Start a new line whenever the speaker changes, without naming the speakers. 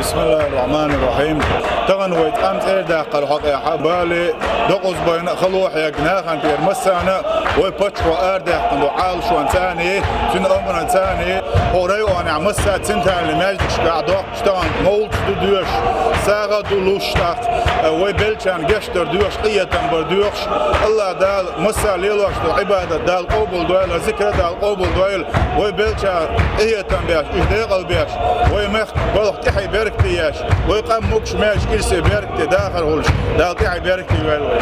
بسم الله الرحمن الرحيم. تغن ويتقامت إيردا قلحق يا حبالي دقوز بين خلوح يا جناخن في المسانة ويبتشوا إيردا قندو عال شو انتاني سن أمر انتاني هوريو أنا عمسة تنتان لماجدش قاعدوق شتان مولد دوش ساغا دولوش تاق ويبلشان قشتر دوش قية بردوش الله دال مسا ليلوش العبادة دال قبول دويل ذكر دال قبول دويل ويبلشان إيه تنبيش إهديق البيش ويمخ بلغ تحي بيركتياش ويقام مكش ماش إرسي بيركتي داخل هولش دال تحي بيركتي ويلوي